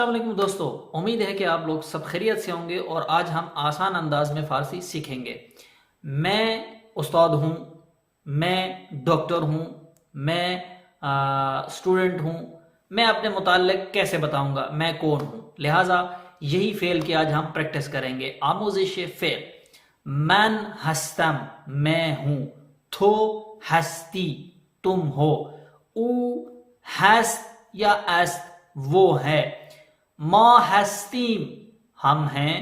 السلام علیکم دوستو، امید ہے کہ آپ لوگ سب خیریت سے ہوں گے اور آج ہم آسان انداز میں فارسی سیکھیں گے۔ میں استاد ہوں، میں ڈاکٹر ہوں، میں اسٹوڈنٹ ہوں، میں اپنے متعلق کیسے بتاؤں گا میں کون ہوں؟ لہٰذا یہی فعل کی آج ہم پریکٹس کریں گے۔ آموزش فعل: من ہستم میں ہوں، تو ہستی تم ہو، او ہست یا است وہ ہے، ما ہستیم ہم ہیں،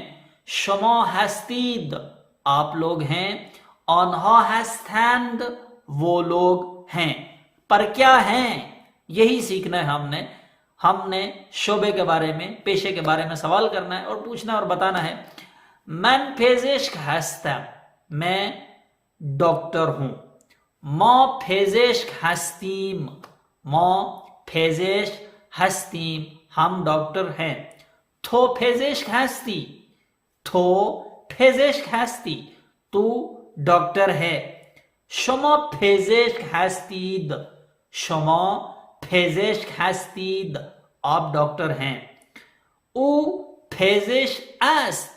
شما ہستید آپ لوگ ہیں، آنہا ہستند وہ لوگ ہیں۔ پر کیا ہیں یہی سیکھنا ہے ہم نے شعبے کے بارے میں، پیشے کے بارے میں سوال کرنا ہے اور پوچھنا اور بتانا ہے۔ من پزشک ہستم میں ڈاکٹر ہوں، ما پزشک ہستیم، ما پزشک ہستیم ہم ڈاکٹر ہیں، تو پزشک ہستی، تو پزشک ہستی تو ڈاکٹر ہے، شما پزشک ہستید، شما پزشک ہستید آپ ڈاکٹر ہیں، او پزشک است،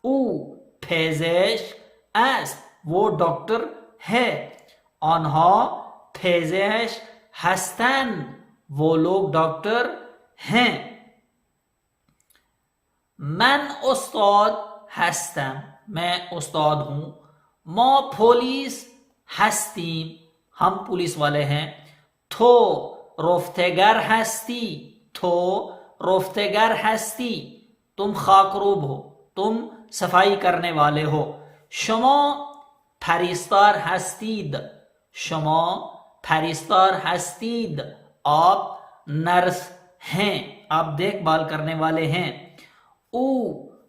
او پزشک است وہ ڈاکٹر ہے، آنها پزشک هستند وہ لوگ ڈاکٹر ہیں۔ من استاد هستم میں استاد ہوں، ما پولیس هستیم ہم پولیس والے ہیں، تو رفتگر هستی، تو رفتگر هستی تم خاکروب ہو، تم صفائی کرنے والے ہو، شما پرستار هستید، شما پرستار هستید آپ نرس ہیں، آپ دیکھ بھال کرنے والے ہیں، او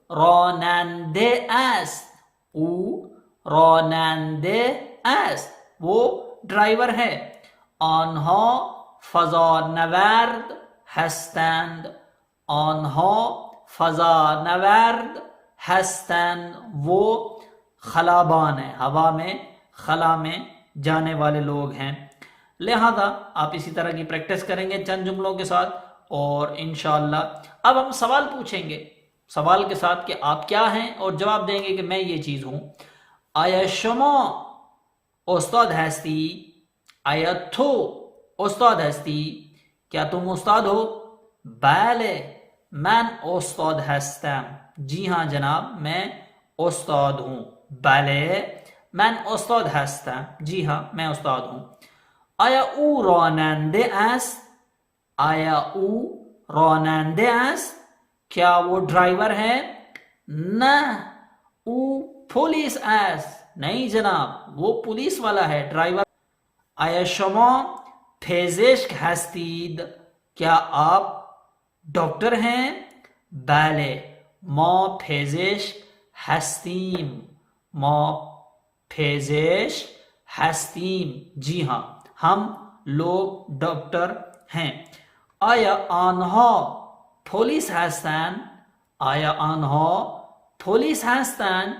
راننده است، او راننده است وہ ڈرائیور ہے، آنها فضانورد هستند، آنها فضانورد هستند وہ خلابان ہیں، ہوا میں خلا میں جانے والے لوگ ہیں۔ لہذا آپ اسی طرح کی پریکٹس کریں گے چند جملوں کے ساتھ اور انشاءاللہ اب ہم سوال پوچھیں گے سوال کے ساتھ کہ آپ کیا ہیں اور جواب دیں گے کہ میں یہ چیز ہوں۔ آیا شما استاد ہستی؟ آیا تو استاد ہستی؟ کیا تم استاد ہو؟ بله من استاد هستم، جی ہاں جناب میں استاد ہوں، بله من استاد هستم، جی ہاں میں استاد ہوں۔ آیا او راننده است؟ آیا او راننده است؟ کیا وہ ڈرائیور ہے؟ نه او پولیس است، نہیں جناب وہ پولیس والا ہے، ڈرائیور۔ آیا شما پزشک هستید؟ کیا آپ ڈاکٹر ہیں؟ بله ما پزشک هستیم، ما پزشک هستیم جی ہاں ہم لوگ ڈاکٹر ہیں۔ آیا آنها پولیس هستند؟ آیا آنها پولیس هستند؟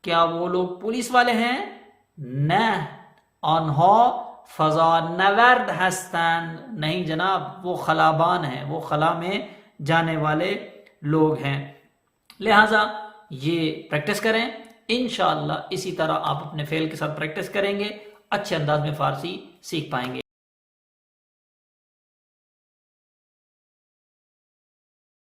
کیا وہ لوگ پولیس والے ہیں؟ نه آنها فضانورد هستند، نہیں جناب وہ خلابان ہیں، وہ خلا میں جانے والے لوگ ہیں۔ لہٰذا یہ پریکٹس کریں، انشاءاللہ اسی طرح آپ اپنے فعل کے ساتھ پریکٹس کریں گے، اچھے انداز میں فارسی سیکھ پائیں گے۔